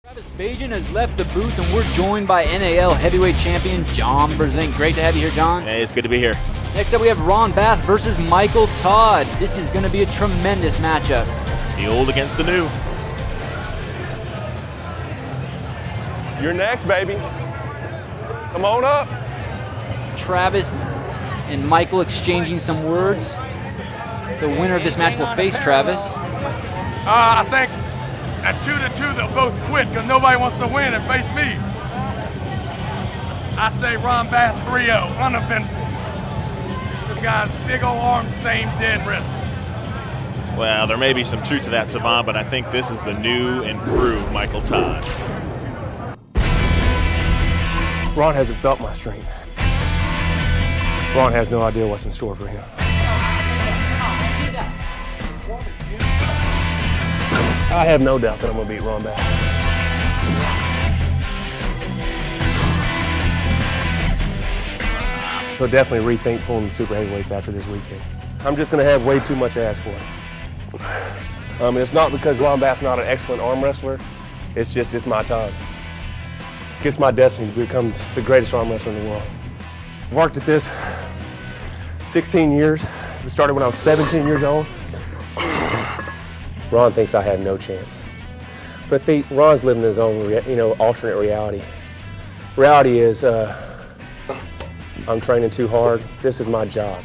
Travis Bagent has left the booth, and we're joined by NAL heavyweight champion John Bagent. Great to have you here, John. Hey, it's good to be here. Next up, we have Ron Bath versus Michael Todd. This is going to be a tremendous matchup. The old against the new. You're next, baby. Come on up. Travis and Michael exchanging some words. The winner of this match will face Travis. I think at 2-2 they'll both quit because nobody wants to win and face me. I say Ron Bath 3-0, uneventful. This guy's big old arms, same dead wrist. Well, there may be some truth to that, Savant, but I think this is the new, improved Michael Todd. Ron hasn't felt my strength. Ron has no idea what's in store for him. I have no doubt that I'm going to beat Ron Bath. He'll definitely rethink pulling the super heavyweights after this weekend. I'm just going to have way too much ass for him. It's not because Ron Bath's not an excellent arm wrestler. It's my time. It's my destiny to become the greatest arm wrestler in the world. I've worked at this 16 years. We started when I was 17 years old. Ron thinks I have no chance. But Ron's living his own, alternate reality. Reality is I'm training too hard. This is my job.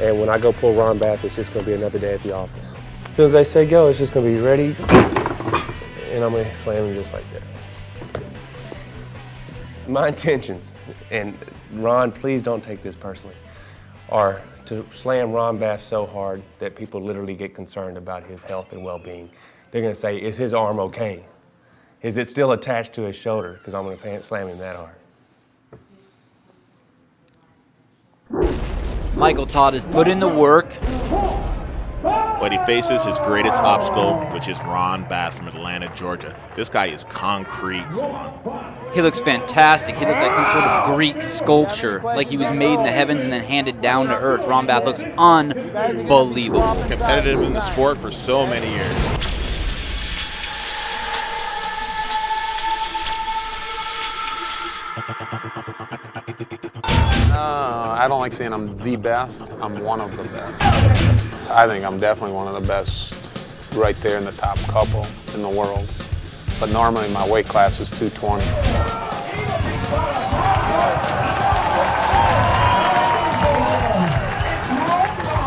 And when I go pull Ron Bath, it's just going to be another day at the office. As soon as I say go, it's just going to be ready, and I'm going to slam him just like that. My intentions, and Ron, please don't take this personally, are to slam Ron Bath so hard that people literally get concerned about his health and well-being. They're going to say, is his arm okay? Is it still attached to his shoulder? Because I'm going to slam him that hard. Michael Todd has put in the work. But he faces his greatest obstacle, which is Ron Bath from Atlanta, Georgia. This guy is concrete, Savant. He looks fantastic. He looks like some sort of Greek sculpture, like he was made in the heavens and then handed down to earth. Ron Bath looks unbelievable. Competitive in the sport for so many years. I don't like saying I'm the best. I'm one of the best. I think I'm definitely one of the best, right there in the top couple in the world. But normally my weight class is 220.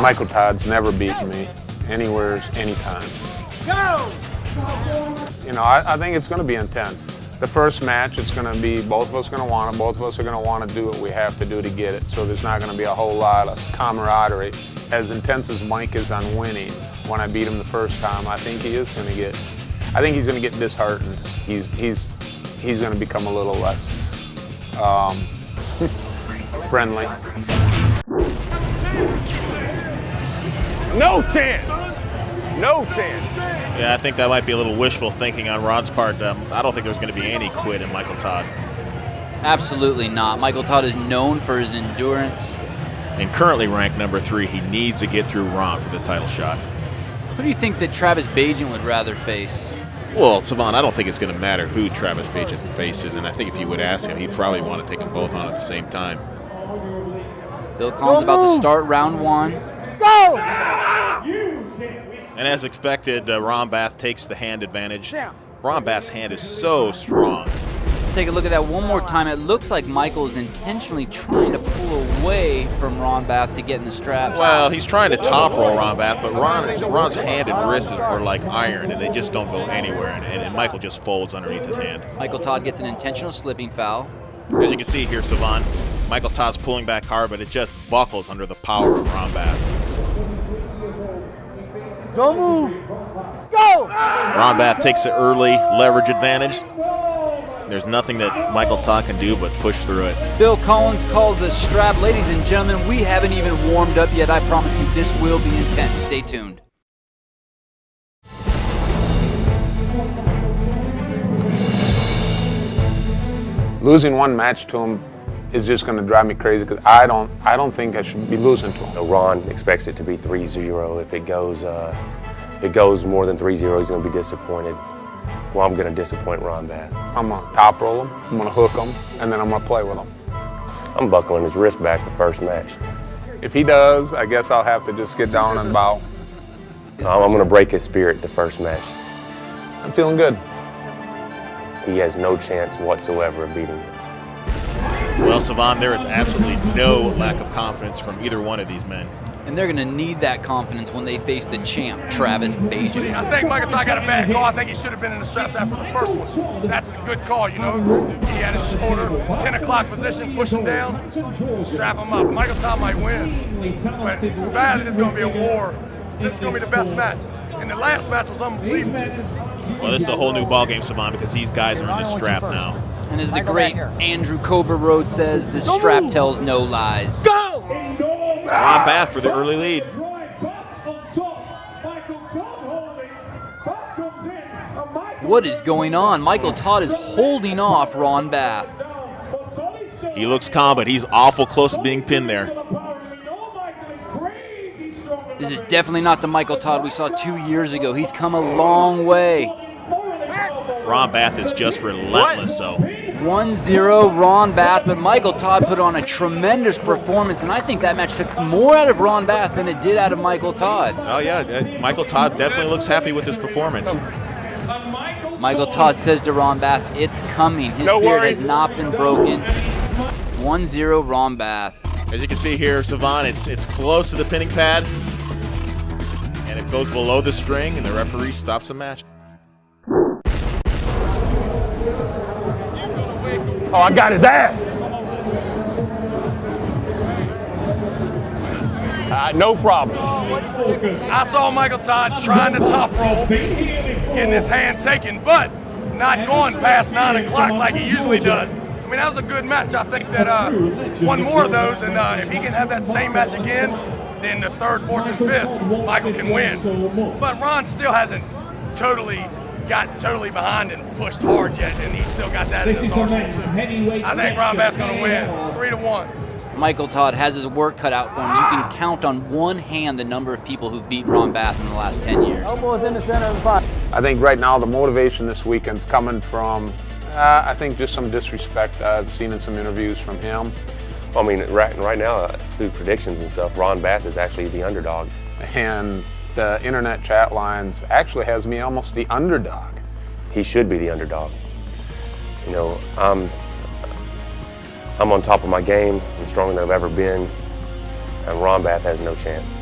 Michael Todd's never beaten me, anywhere, anytime. Go! I think it's going to be intense. The first match, it's going to be both of us going to want it. Both of us are going to want to do what we have to do to get it. So there's not going to be a whole lot of camaraderie. As intense as Mike is on winning, when I beat him the first time, I think he is going to get. I think he's going to get disheartened. He's going to become a little less friendly. No chance! No chance! Yeah, I think that might be a little wishful thinking on Ron's part. I don't think there's going to be any quit in Michael Todd. Absolutely not. Michael Todd is known for his endurance. And currently ranked number 3, he needs to get through Ron for the title shot. Who do you think that Travis Bagent would rather face? Well, Savant, I don't think it's going to matter who Travis Bagent faces, and I think if you would ask him, he'd probably want to take them both on at the same time. Bill Collins about to start round 1. Go! And as expected, Ron Bath takes the hand advantage. Ron Bath's hand is so strong. Let's take a look at that one more time. It looks like Michael is intentionally trying to pull away from Ron Bath to get in the straps. Well, he's trying to top roll Ron Bath, but Ron's hand and wrist are like iron, and they just don't go anywhere, and Michael just folds underneath his hand. Michael Todd gets an intentional slipping foul. As you can see here, Savant, Michael Todd's pulling back hard, but it just buckles under the power of Ron Bath. Don't move! Go! Ron Bath takes an early leverage advantage. There's nothing that Michael Todd can do but push through it. Bill Collins calls a strap. Ladies and gentlemen, we haven't even warmed up yet. I promise you this will be intense. Stay tuned. Losing one match to him is just going to drive me crazy because I don't think I should be losing to him. Ron expects it to be 3-0. If it goes more than 3-0, he's going to be disappointed. well, I'm going to disappoint Ron Bath. I'm going to top roll him, I'm going to hook him, and then I'm going to play with him. I'm buckling his wrist back the first match. If he does, I guess I'll have to just get down and bow. I'm going to break his spirit the first match. I'm feeling good. He has no chance whatsoever of beating me. Well, Savon, there is absolutely no lack of confidence from either one of these men. And they're going to need that confidence when they face the champ, Travis Bagent. I think Michael Todd got a bad call. I think he should have been in the straps after the first one. That's a good call, you know. He had his shoulder, 10 o'clock position, push him down, strap him up. Michael Todd might win, but bad is going to be a war. This is going to be the best match. And the last match was unbelievable. Well, this is a whole new ballgame, Savon, because these guys are in the strap now. And as the great Andrew Cobra Road says, the strap tells no lies. Go! Ron Bath for the early lead. What is going on? Michael Todd is holding off Ron Bath. He looks calm, but he's awful close to being pinned there. This is definitely not the Michael Todd we saw 2 years ago. He's come a long way. Ron Bath is just relentless, so. 1-0 Ron Bath, but Michael Todd put on a tremendous performance, and I think that match took more out of Ron Bath than it did out of Michael Todd. Oh, yeah, Michael Todd definitely looks happy with his performance. Michael Todd says to Ron Bath, it's coming. His spirit has not been broken. 1-0 Ron Bath. As you can see here, Savon, it's close to the pinning pad, and it goes below the string, and the referee stops the match. Oh, I got his ass. No problem. I saw Michael Todd trying to top roll, getting his hand taken, but not going past 9 o'clock like he usually does. I mean, that was a good match. I think that one more of those, and if he can have that same match again, then the third, fourth, and fifth, Michael can win. But Ron still hasn't got totally behind and pushed hard yet, and he's still got that in his arsenal too. I think Ron Bath's going to win, 3-1. Michael Todd has his work cut out for him. You can count on one hand the number of people who've beat Ron Bath in the last 10 years. Almost in the center of the pot. I think right now the motivation this weekend's coming from, I think just some disrespect I've seen in some interviews from him. I mean, right now, through predictions and stuff, Ron Bath is actually the underdog. And the internet chat lines actually has me almost the underdog. He should be the underdog. You know, I'm on top of my game. I'm stronger than I've ever been. And Ron Bath has no chance.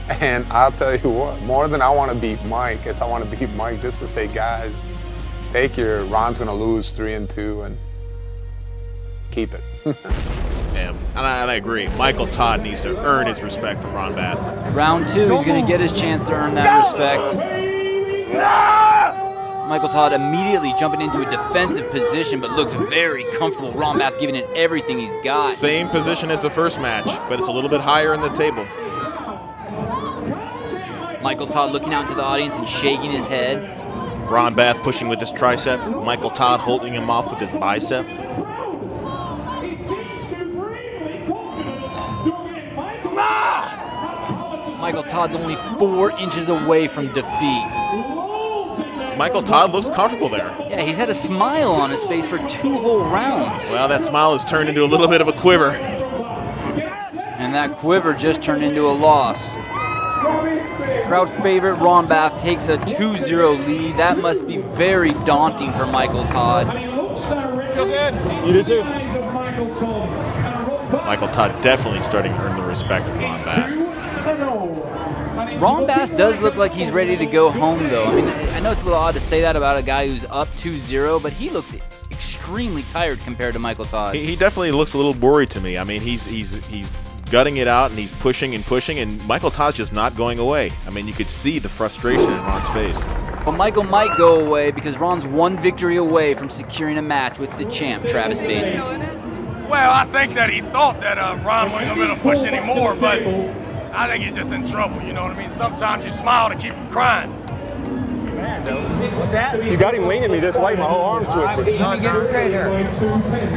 And I'll tell you what, more than I want to beat Mike, I want to beat Mike just to say, guys, take your Ron's going to lose 3-2 and keep it. Yeah, and I agree. Michael Todd needs to earn his respect from Ron Bath. Round 2, he's going to get his chance to earn that respect. Michael Todd immediately jumping into a defensive position, but looks very comfortable. Ron Bath giving it everything he's got. Same position as the first match, but it's a little bit higher in the table. Michael Todd looking out into the audience and shaking his head. Ron Bath pushing with his tricep. Michael Todd holding him off with his bicep. Michael Todd's only 4 inches away from defeat. Michael Todd looks comfortable there. Yeah, he's had a smile on his face for 2 whole rounds. Well, that smile has turned into a little bit of a quiver. And that quiver just turned into a loss. Crowd favorite Ron Bath takes a 2-0 lead. That must be very daunting for Michael Todd. Feel good. You do too. Michael Todd definitely starting to earn the respect of Ron Bath. Ron Bath does look like he's ready to go home, though. I mean, I know it's a little odd to say that about a guy who's up 2-0, but he looks extremely tired compared to Michael Todd. He definitely looks a little worried to me. I mean, he's gutting it out, and he's pushing, and Michael Todd's just not going away. I mean, you could see the frustration in Ron's face. But Michael might go away because Ron's 1 victory away from securing a match with the champ, Travis Bagent. Well, I think that he thought that Ron wasn't going to be able to push anymore, but I think he's just in trouble, you know what I mean? Sometimes you smile to keep from crying. What's that? You got him leaning me this way, my whole arm's twisted. Let me get him straight here.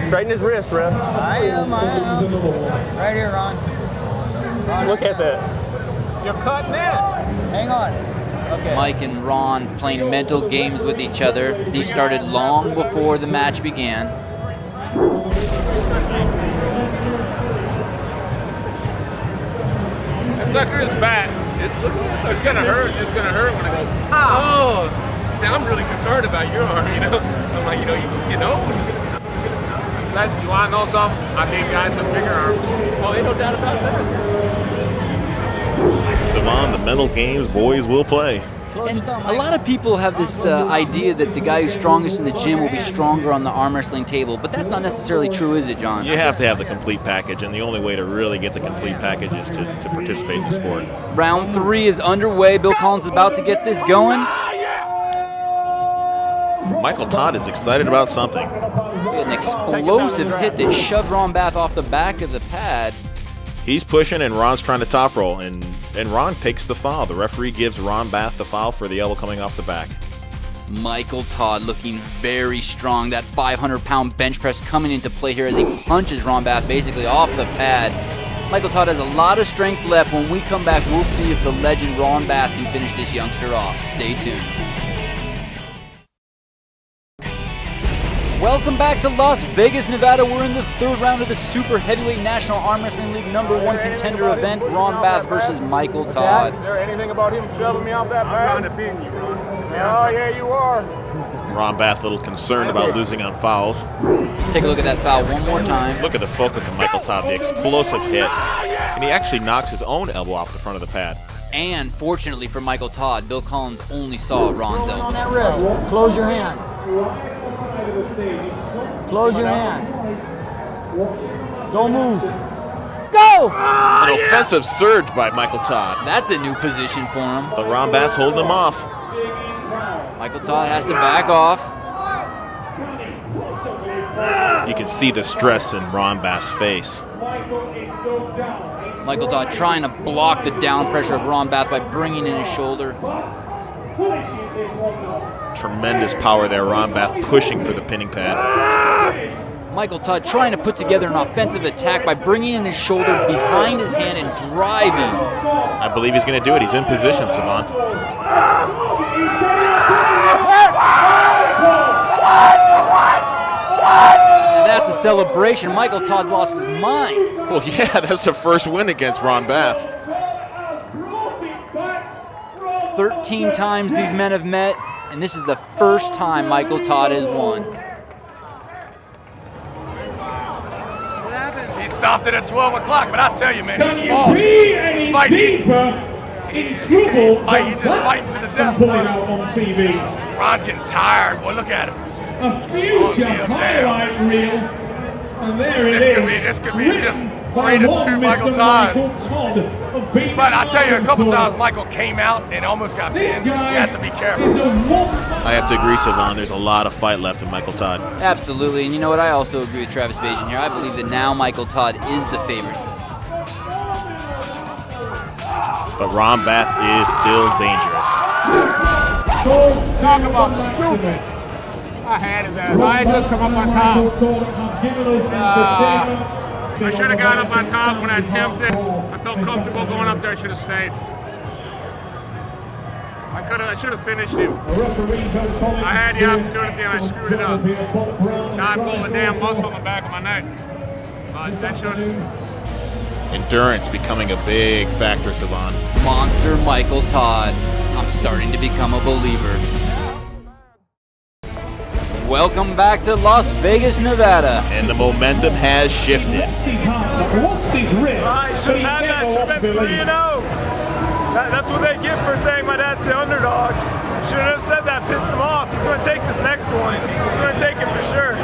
Straighten his wrist, Ref. I am. Right here, Ron. Look at that. You're cutting in. Hang on. Mike and Ron playing mental games with each other. These started long before the match began. That sucker is fat. Look at that sucker. It's gonna hurt. It's gonna hurt when it goes. Oh, see, I'm really concerned about your arm, you know? I'm like, you know. You wanna know something? I beat guys with bigger arms. Oh, ain't no doubt about that. Savon, the mental games boys will play. And a lot of people have this idea that the guy who's strongest in the gym will be stronger on the arm wrestling table, but that's not necessarily true, is it, John? You have to have the complete package, and the only way to really get the complete package is to participate in the sport. Round 3 is underway. Bill Collins is about to get this going. Michael Todd is excited about something. An explosive hit that shoved Ron Bath off the back of the pad. He's pushing, and Ron's trying to top roll, and Ron takes the foul. The referee gives Ron Bath the foul for the elbow coming off the back. Michael Todd looking very strong. That 500-pound bench press coming into play here as he punches Ron Bath basically off the pad. Michael Todd has a lot of strength left. When we come back, we'll see if the legend Ron Bath can finish this youngster off. Stay tuned. Welcome back to Las Vegas, Nevada. We're in the 3rd round of the Super Heavyweight National Arm Wrestling League #1 contender event, Ron Bath versus Michael Todd. Is there anything about him shoving me off that pad? I'm trying to pin you, Ron. Oh, yeah, you are. Ron Bath a little concerned about losing on fouls. Let's take a look at that foul one more time. Look at the focus of Michael Todd, the explosive hit. And he actually knocks his own elbow off the front of the pad. And fortunately for Michael Todd, Bill Collins only saw Ron's On elbow. that wrist. Close your hand. Close your hand. Don't move. Go! An offensive surge by Michael Todd. That's a new position for him. But Ron Bath's holding him off. Michael Todd has to back off. You can see the stress in Ron Bath's face. Michael Todd trying to block the down pressure of Ron Bath by bringing in his shoulder. Tremendous power there, Ron Bath pushing for the pinning pad. Michael Todd trying to put together an offensive attack by bringing in his shoulder behind his hand and driving. I believe he's going to do it. He's in position, Savon. And that's a celebration. Michael Todd's lost his mind. Well, yeah, that's the first win against Ron Bath. 13 times these men have met, and this is the first time Michael Todd has won. He stopped it at 12 o'clock, but I tell you, man, he fought. He's fighting. He just fights to the death. Ron's getting tired. Boy, look at him. A future highlight reel. And there it is. This could be just 3-2 Michael Todd. But I tell you, a couple times Michael came out and almost got pinned. You have to be careful. I have to agree, Savon. There's a lot of fight left in Michael Todd. Absolutely, and you know what? I also agree with Travis Bagent here. I believe that now Michael Todd is the favorite. But Ron Bath is still dangerous. Talk about stupid. I had his ass. I had just come up on top. I should have got up on top when I attempted. I felt comfortable going up there. I should have stayed. I should have finished him. I had the opportunity and I screwed it up. Now I pulled the damn muscle on the back of my neck. But that should. Endurance becoming a big factor, Savon. Monster Michael Todd. I'm starting to become a believer. Welcome back to Las Vegas, Nevada. And the momentum has shifted. Lost his wrist. I should have had that. Should have been 3-0. That's what they get for saying my dad's the underdog. Shouldn't have said that. Pissed him off. He's going to take this next one. He's going to take it for sure.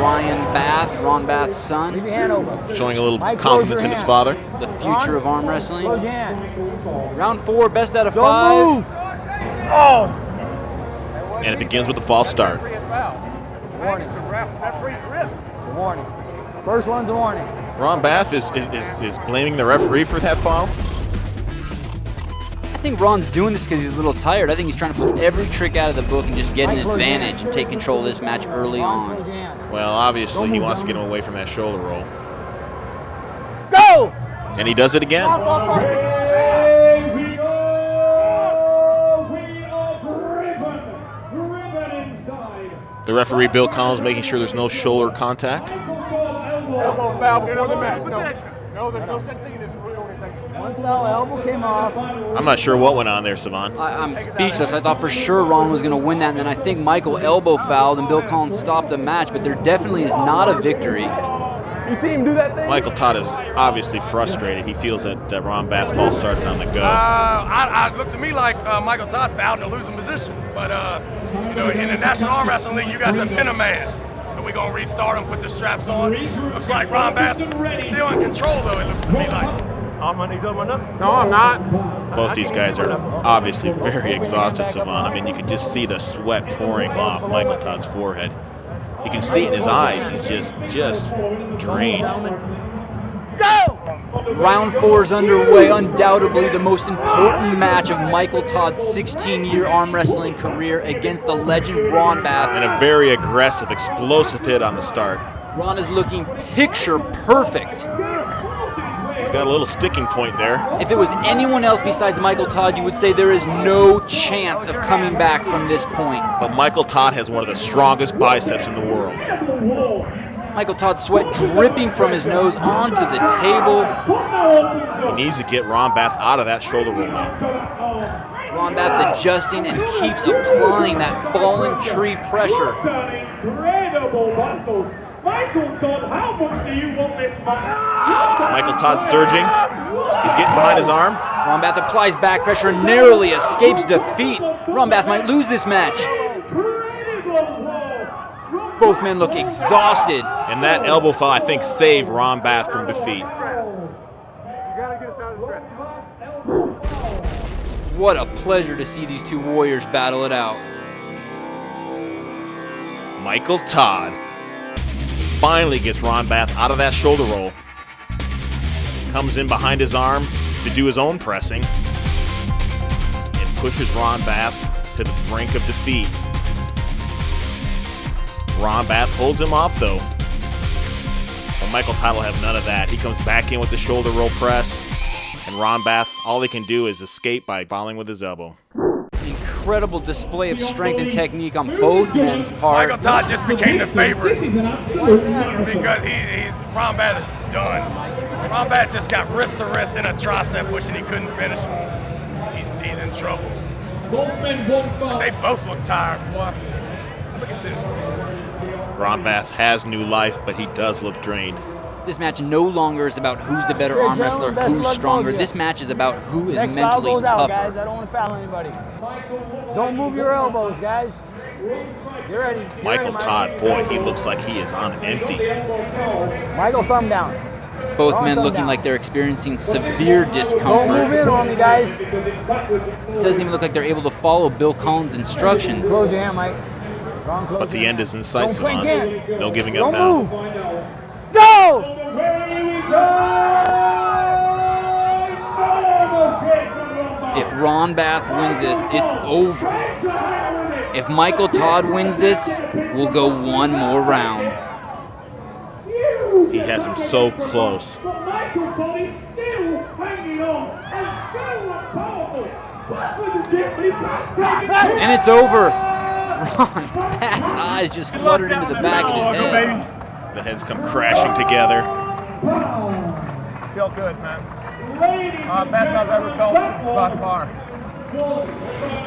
Ryan Bath, Ron Bath's son. Leave your hand over. Showing a little Mike, confidence in his father. The future of arm wrestling. Close your hand. Round 4, best out of Don't 5. move. Oh. And it begins with a false start. Warning. It's a warning. First one's a warning. Ron Bath is blaming the referee for that foul. I think Ron's doing this because he's a little tired. I think he's trying to pull every trick out of the book and just get an advantage and take control of this match early on. Well, obviously he wants to get him away from that shoulder roll. Go! And he does it again. The referee, Bill Collins, making sure there's no shoulder contact. Elbow foul before the match. No, there's no such thing in this organization. One foul, elbow came off. I'm not sure what went on there, Savon. I'm speechless. I thought for sure Ron was going to win that, and then I think Michael elbow fouled, and Bill Collins stopped the match, but there definitely is not a victory. You see him do that thing? Michael Todd is obviously frustrated. He feels that Ron Bath false started on the go. It looked to me like Michael Todd fouled in a losing position. But, you know, in the National Arm Wrestling League, you got to pin a man. So we're going to restart him, put the straps on. Looks like Ron Bath's still in control, though, it looks to me like. No, I'm not. Both these guys are obviously very exhausted, Savon. I mean, you can just see the sweat pouring off Michael Todd's forehead. You can see it in his eyes. He's just drained. Round 4 is underway. Undoubtedly the most important match of Michael Todd's 16-year arm wrestling career against the legend Ron Bath. And a very aggressive, explosive hit on the start. Ron is looking picture perfect. He's got a little sticking point there. If it was anyone else besides Michael Todd, you would say there is no chance of coming back from this point. But Michael Todd has one of the strongest biceps in the world. Michael Todd's sweat dripping from his nose onto the table. He needs to get Ron Bath out of that shoulder roll now. Ron Bath adjusting and keeps applying that fallen tree pressure. Michael Todd, how much do you want this match? Michael Todd surging. He's getting behind his arm. Ron Bath applies back pressure and narrowly escapes defeat. Ron Bath might lose this match. Both men look exhausted. And that elbow foul, I think, saved Ron Bath from defeat. What a pleasure to see these two warriors battle it out. Michael Todd finally gets Ron Bath out of that shoulder roll. Comes in behind his arm to do his own pressing. And pushes Ron Bath to the brink of defeat. Ron Bath holds him off though. But Michael Todd will have none of that. He comes back in with the shoulder roll press. And Ron Bath, all he can do is escape by fouling with his elbow. Incredible display of strength and technique on both men's part. Michael Todd just became the favorite because Ron Bath is done. Ron Bath just got wrist to wrist in a tricep push and he couldn't finish him. He's in trouble. They both look tired, boy. Look at this. Ron Bath has new life, but he does look drained. This match no longer is about who's the better arm wrestler, who's stronger. This match is about who is mentally tougher. Guys, I don't want to foul anybody. Don't move your elbows, guys. Get ready. Michael Todd, boy, he looks like he is on empty. Michael, thumb down. Both men looking like they're experiencing severe discomfort. Don't move in on me, guys. It doesn't even look like they're able to follow Bill Collins' instructions. Close your hand, Mike. But the end is in sight, Savon. No giving up Don't now. move. Go! If Ron Bath wins this, it's over. If Michael Todd wins this, we'll go one more round. He has him so close. And it's over. Ron Bath's eyes just fluttered into the back of his head. The heads come crashing together. Feel good, man. Best I've ever felt thus far.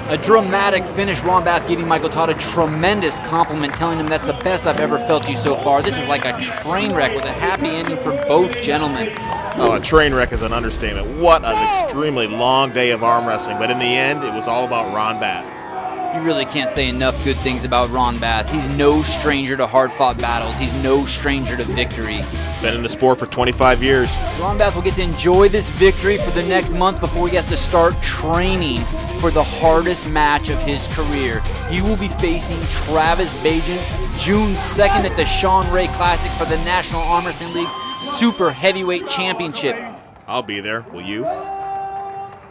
A dramatic finish. Ron Bath giving Michael Todd a tremendous compliment, telling him that's the best I've ever felt you so far. This is like a train wreck with a happy ending for both gentlemen. Oh, a train wreck is an understatement. What an extremely long day of arm wrestling. But in the end, it was all about Ron Bath. You really can't say enough good things about Ron Bath. He's no stranger to hard-fought battles. He's no stranger to victory. Been in the sport for 25 years. Ron Bath will get to enjoy this victory for the next month before he has to start training for the hardest match of his career. He will be facing Travis Bagent June 2nd at the Sean Ray Classic for the National Arm Wrestling League Super Heavyweight Championship. I'll be there. Will you?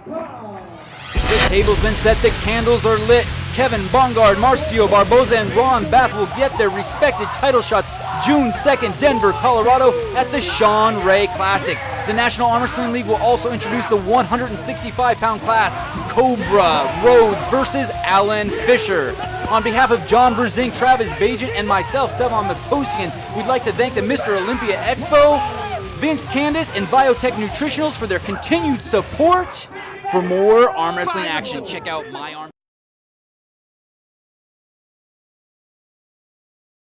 The table's been set, the candles are lit. Kevin Bongard, Marcio Barboza, and Ron Bath will get their respected title shots June 2nd, Denver, Colorado at the Sean Ray Classic. The National Arm Wrestling League will also introduce the 165-pound class, Cobra Rhodes versus Alan Fisher. On behalf of John Brezink, Travis Bagent, and myself, Sevan Matosian, we'd like to thank the Mr. Olympia Expo, Vince Candace, and Biotech Nutritionals for their continued support. For more arm wrestling action, check out My Arm.